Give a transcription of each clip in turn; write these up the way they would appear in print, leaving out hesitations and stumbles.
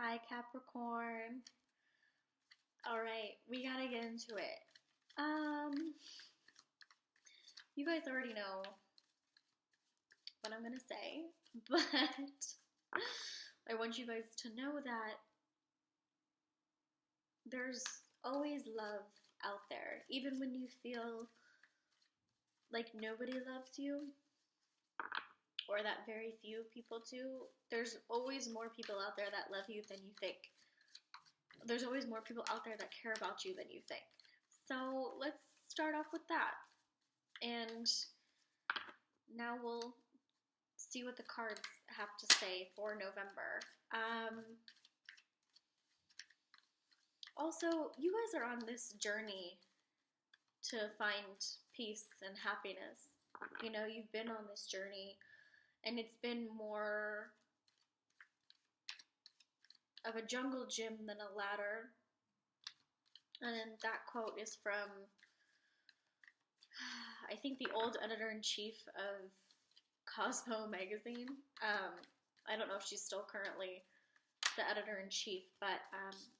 Hi, Capricorn. All right, we gotta get into it. Um, you guys already know what I'm gonna say, but I want you guys to know that there's always love out there, even when you feel like nobody loves you or that very few people do. There's always more people out there that love you than you think. There's always more people out there that care about you than you think. So let's start off with that. And now we'll see what the cards have to say for November. Also, you guys are on this journey to find peace and happiness. You know, you've been on this journey, and it's been more of a jungle gym than a ladder. And that quote is from, I think, the old editor-in-chief of Cosmo magazine. I don't know if she's still currently the editor-in-chief, but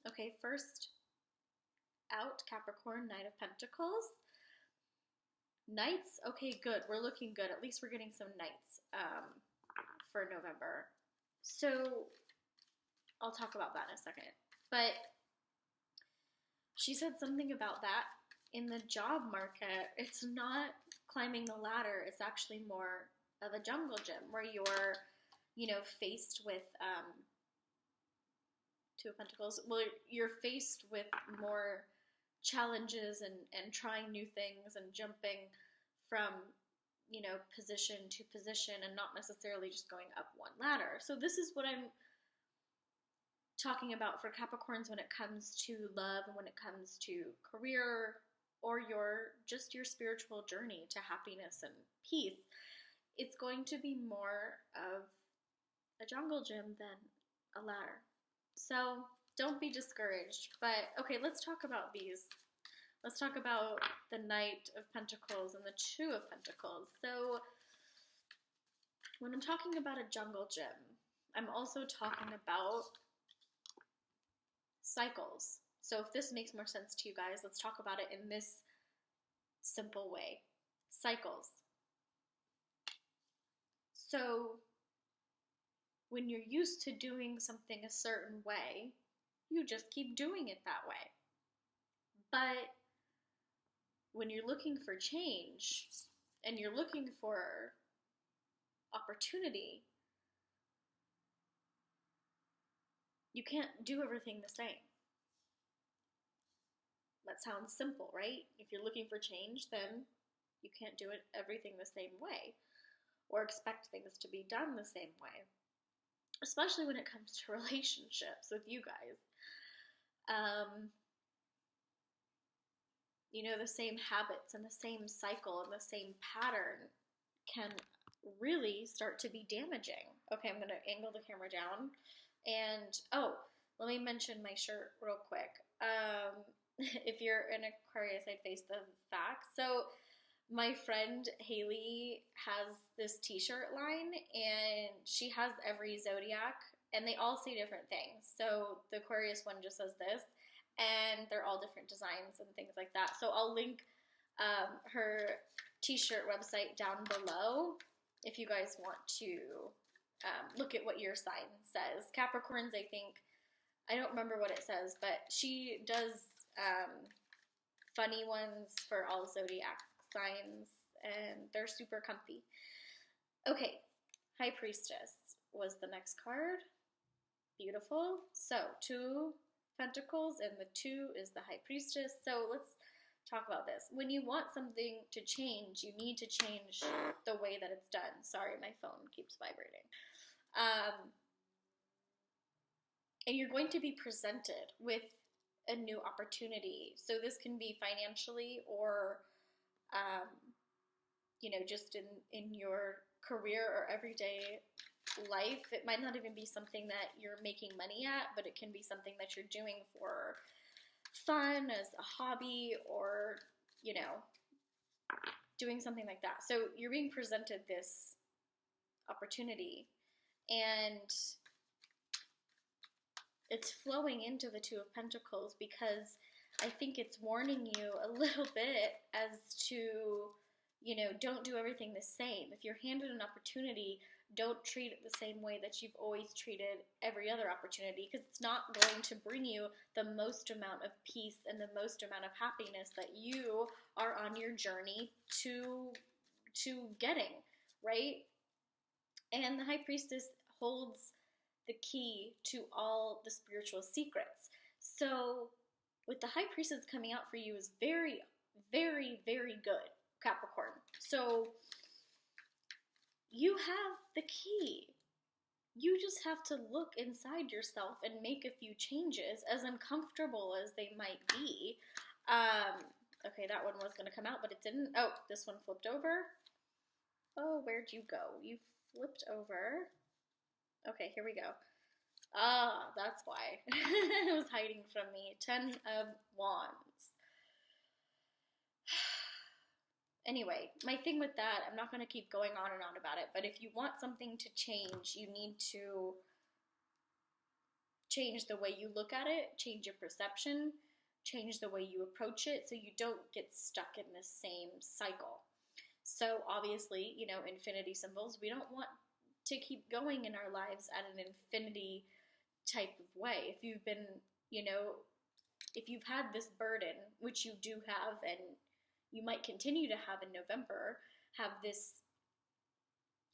okay, first out, Capricorn, Knight of Pentacles. Knights, okay, good. We're looking good. At least we're getting some knights for November. So I'll talk about that in a second. But she said something about that in the job market. It's not climbing the ladder. It's actually more of a jungle gym where you're, faced with Two of Pentacles. Well, you're faced with more challenges and trying new things and jumping from, position to position and not necessarily just going up one ladder. So this is what I'm talking about for Capricorns when it comes to love and when it comes to career or your spiritual journey to happiness and peace. It's going to be more of a jungle gym than a ladder. So don't be discouraged. But okay, let's talk about these. Let's talk about the Knight of Pentacles and the Two of Pentacles. So when I'm talking about a jungle gym, I'm also talking about cycles. So if this makes more sense to you guys, let's talk about it in this simple way. Cycles. So when you're used to doing something a certain way, you just keep doing it that way. But when you're looking for change and you're looking for opportunity, you can't do everything the same. That sounds simple, right? If you're looking for change, then you can't do everything the same way or expect things to be done the same way, especially when it comes to relationships with you guys. The same habits and the same cycle and the same pattern can really start to be damaging. Okay, I'm going to angle the camera down. And, let me mention my shirt real quick. If you're an Aquarius, I'd face the facts. So my friend Haley has this t-shirt line, and she has every zodiac, and they all say different things. So the Aquarius one just says this, and they're all different designs and things like that. So I'll link her t-shirt website down below if you guys want to look at what your sign says. Capricorns, I don't remember what it says, but she does funny ones for all zodiac signs, and they're super comfy. Okay, High Priestess was the next card. Beautiful. So, Two Pentacles, and the two is the High Priestess. So let's talk about this. When you want something to change, you need to change the way that it's done. Sorry, my phone keeps vibrating. And you're going to be presented with a new opportunity. So this can be financially or, just in your career or everyday life. It might not even be something that you're making money at, but it can be something that you're doing for fun as a hobby or, doing something like that. So you're being presented this opportunity, and it's flowing into the Two of Pentacles because I think it's warning you a little bit as to, don't do everything the same. If you're handed an opportunity, don't treat it the same way that you've always treated every other opportunity, because it's not going to bring you the most amount of peace and the most amount of happiness that you are on your journey to getting, right? And the High Priestess holds the key to all the spiritual secrets. So with the High Priestess coming out for you is very, very, very good, Capricorn. So you have the key. You just have to look inside yourself and make a few changes, as uncomfortable as they might be. Okay, that one was going to come out, but it didn't. Oh, this one flipped over. Oh, where'd you go? You flipped over. Okay, here we go. Ah, that's why. It was hiding from me. 10 of Wands. Anyway, my thing with that, I'm not going to keep going on and on about it, but if you want something to change, you need to change the way you look at it, change your perception, change the way you approach it, so you don't get stuck in the same cycle. So obviously, infinity symbols, we don't want to keep going in our lives at an infinity type of way. If you've been, if you've had this burden, which you do have, and you might continue to have in November, have this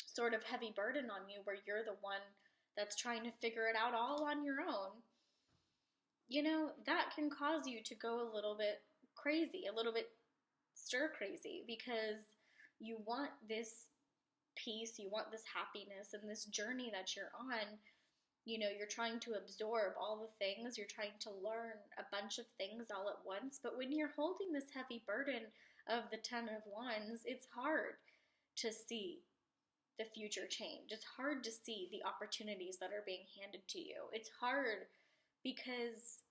sort of heavy burden on you where you're the one that's trying to figure it out all on your own, that can cause you to go a little bit crazy, a little bit stir crazy, because you want this peace, you want this happiness, and this journey that you're on. You're trying to absorb all the things, you're trying to learn a bunch of things all at once, but when you're holding this heavy burden of the 10 of Wands, it's hard to see the future change. It's hard to see the opportunities that are being handed to you. It's hard because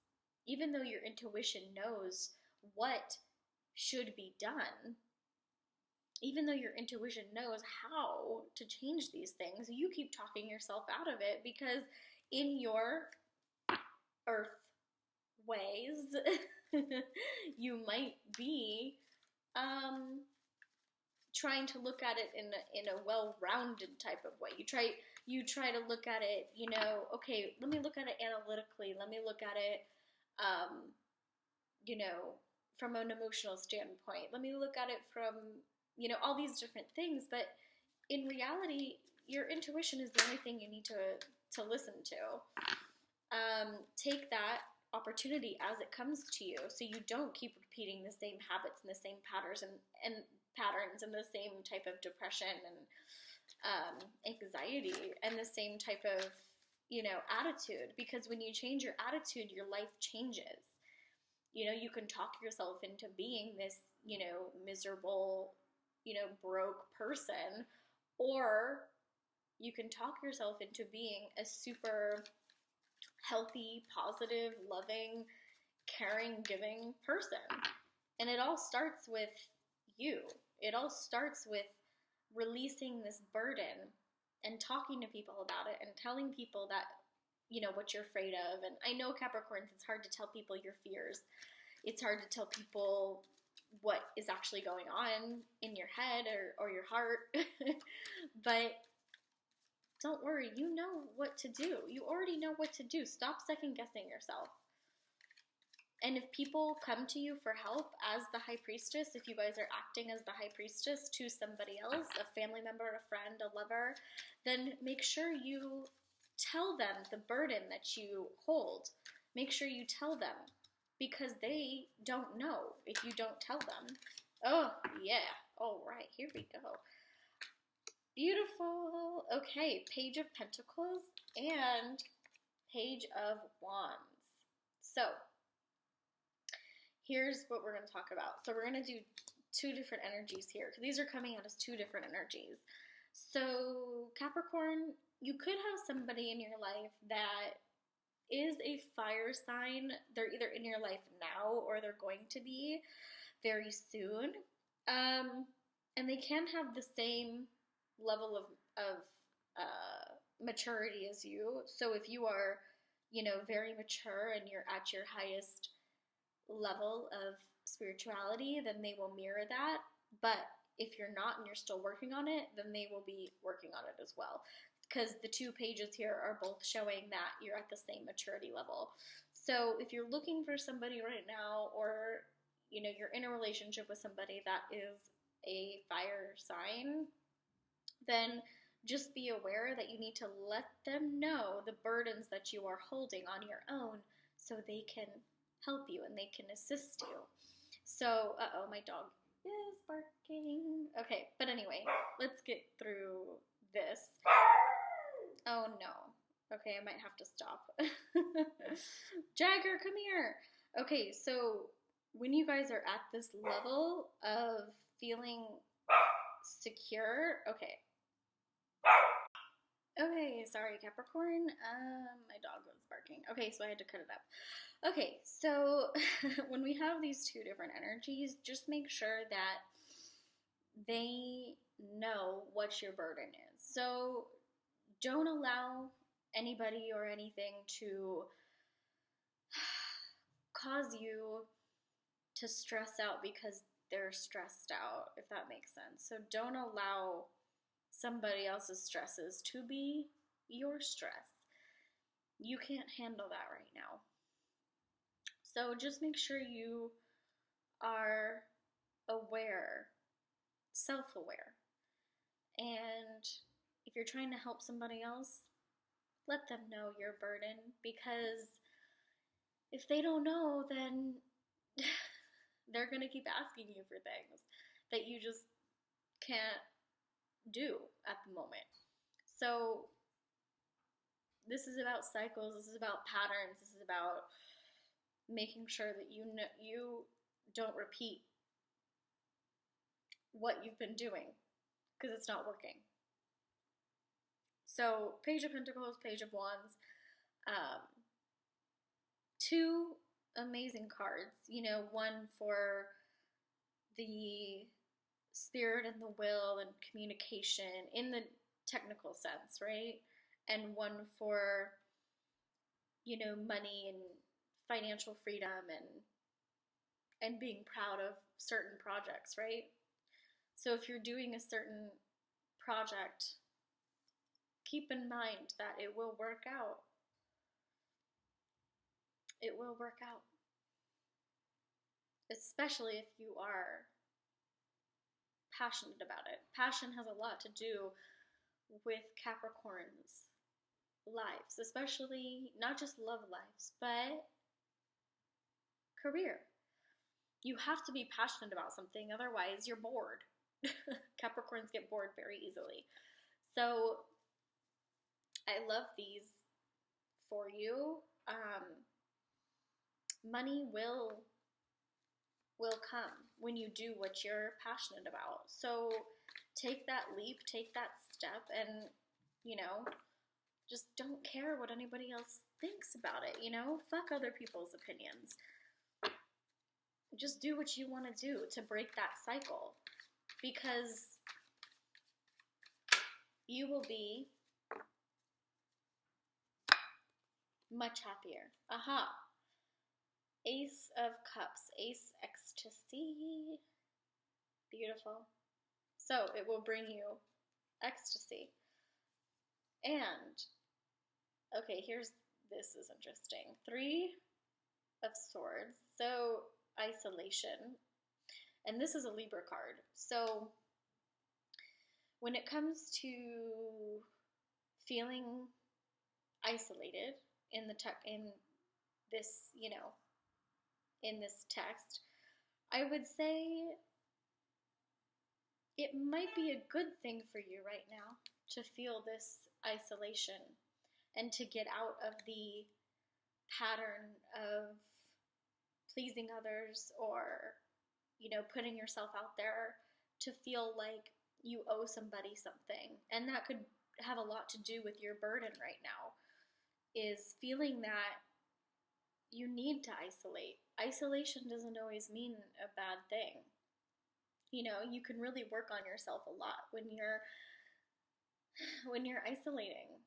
even though your intuition knows what should be done, even though your intuition knows how to change these things, you keep talking yourself out of it because in your earth ways, you might be trying to look at it in a well-rounded type of way. You try to look at it, okay, let me look at it analytically. Let me look at it, from an emotional standpoint. Let me look at it from, all these different things. But in reality, your intuition is the only thing you need to listen to. Take that opportunity as it comes to you, so you don't keep repeating the same habits and the same patterns and patterns and the same type of depression and anxiety and the same type of attitude. Because when you change your attitude, your life changes. You can talk yourself into being this miserable broke person, or you can talk yourself into being a super healthy, positive, loving, caring, giving person. And it all starts with you. It all starts with releasing this burden and talking to people about it and telling people that, what you're afraid of. And I know, Capricorns, it's hard to tell people your fears. It's hard to tell people what is actually going on in your head or your heart. But don't worry, you know what to do. You already know what to do. Stop second guessing yourself. And if people come to you for help as the High Priestess, if you guys are acting as the High Priestess to somebody else, a family member, a friend, a lover, then make sure you tell them the burden that you hold. Make sure you tell them, because they don't know if you don't tell them. Oh, yeah. All right, here we go. Beautiful. Okay, Page of Pentacles and Page of Wands. So, here's what we're going to talk about. So we're going to do two different energies here, because these are coming out as two different energies. So, Capricorn, you could have somebody in your life that is a fire sign. They're either in your life now or they're going to be very soon. And they can have the same level of maturity as you. So if you are, very mature and you're at your highest level of spirituality, then they will mirror that. But if you're not and you're still working on it, then they will be working on it as well. Because the 2 pages here are both showing that you're at the same maturity level. So if you're looking for somebody right now, or you're in a relationship with somebody that is a fire sign, then just be aware that you need to let them know the burdens that you are holding on your own so they can help you and they can assist you. So, my dog is barking. Okay, but anyway, let's get through this. Oh no. Okay, I might have to stop. Jagger, come here. Okay, so when you guys are at this level of feeling secure, okay, sorry, Capricorn. My dog was barking. Okay, so I had to cut it up. Okay, so when we have these 2 different energies, just make sure that they know what your burden is. So don't allow anybody or anything to cause you to stress out because they're stressed out, if that makes sense. So don't allow somebody else's stresses to be your stress. You can't handle that right now. So just make sure you are aware, self-aware. And if you're trying to help somebody else, let them know your burden, because if they don't know, then they're going to keep asking you for things that you just can't do at the moment. So this is about cycles, this is about patterns, this is about making sure that you don't repeat what you've been doing, because it's not working. So Page of Pentacles, Page of Wands, 2 amazing cards, one for the spirit and the will and communication in the technical sense, right? And one for, money and financial freedom and being proud of certain projects, right? So if you're doing a certain project, keep in mind that it will work out. It will work out. Especially if you are passionate about it. Passion has a lot to do with Capricorn's lives, especially not just love lives, but career. You have to be passionate about something, otherwise you're bored. Capricorns get bored very easily. So I love these for you. Money will come when you do what you're passionate about. So take that leap, take that step, and just don't care what anybody else thinks about it. Fuck other people's opinions. Just do what you want to do to break that cycle, because you will be much happier. Aha. Ace of Cups, Ace Ecstasy. Beautiful. So it will bring you ecstasy. And, okay, this is interesting. 3 of Swords. So isolation. And this is a Libra card. So when it comes to feeling isolated in this, in this text, I would say it might be a good thing for you right now to feel this isolation and to get out of the pattern of pleasing others or, putting yourself out there to feel like you owe somebody something. And that could have a lot to do with your burden right now, is feeling that you need to isolate. Isolation doesn't always mean a bad thing. You can really work on yourself a lot when you're isolating,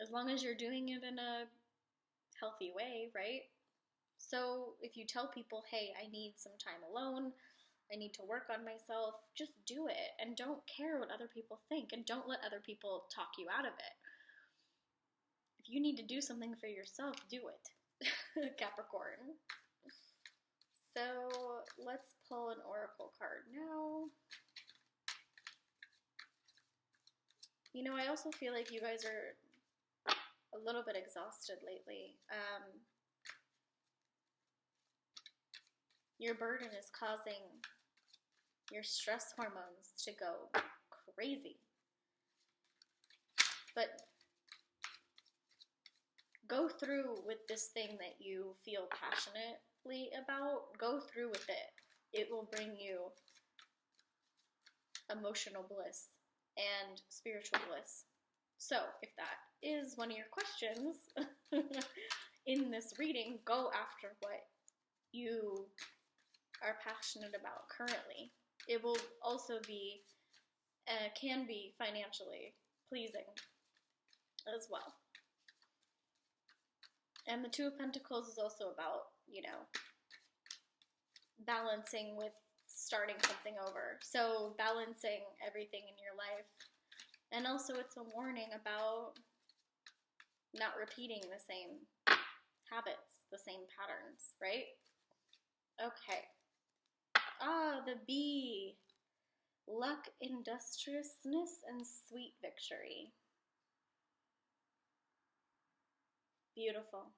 as long as you're doing it in a healthy way, right? So if you tell people, hey, I need some time alone, I need to work on myself, just do it and don't care what other people think and don't let other people talk you out of it. If you need to do something for yourself, do it. Capricorn. So let's pull an oracle card now. You know, I also feel like you guys are a little bit exhausted lately. Your burden is causing your stress hormones to go crazy. But go through with this thing that you feel passionately about. Go through with it. It will bring you emotional bliss and spiritual bliss. So if that is one of your questions in this reading, go after what you are passionate about currently. It will also be, can be financially pleasing as well. And the Two of Pentacles is also about, you know, balancing with starting something over. So balancing everything in your life. And also it's a warning about not repeating the same habits, the same patterns, right? Okay. Ah, the B. Luck, industriousness, and sweet victory. Beautiful.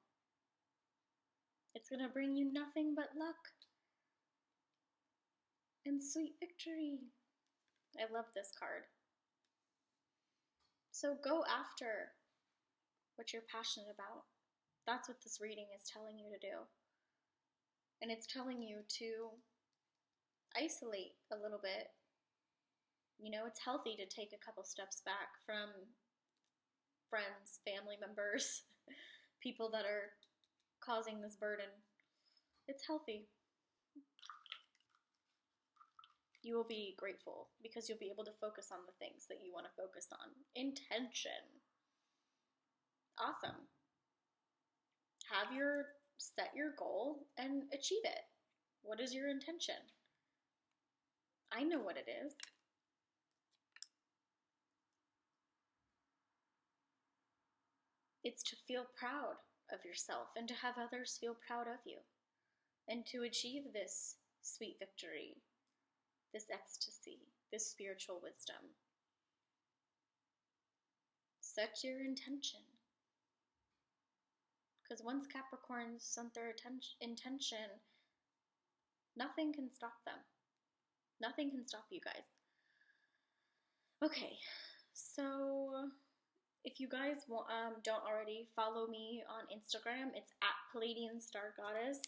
It's going to bring you nothing but luck and sweet victory. I love this card. So go after what you're passionate about. That's what this reading is telling you to do. And it's telling you to isolate a little bit. You know, it's healthy to take a couple steps back from friends, family members, people that are causing this burden. It's healthy. You will be grateful because you'll be able to focus on the things that you want to focus on. Intention. Awesome. Set your goal and achieve it. What is your intention? I know what it is. It's to feel proud of yourself and to have others feel proud of you and to achieve this sweet victory, this ecstasy, this spiritual wisdom. Set your intention. Because once Capricorns set their intention, nothing can stop them. Nothing can stop you guys. Okay, so if you guys don't already follow me on Instagram, it's at Palladian Star Goddess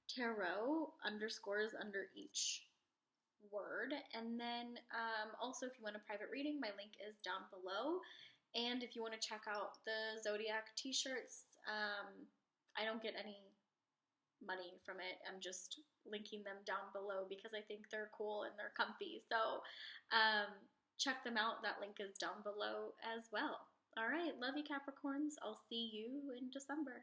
Tarot _ under each word. And then also if you want a private reading, my link is down below. And if you want to check out the Zodiac t-shirts, I don't get any money from it. I'm just linking them down below because I think they're cool and they're comfy. So check them out. That link is down below as well. All right. Love you, Capricorns. I'll see you in December.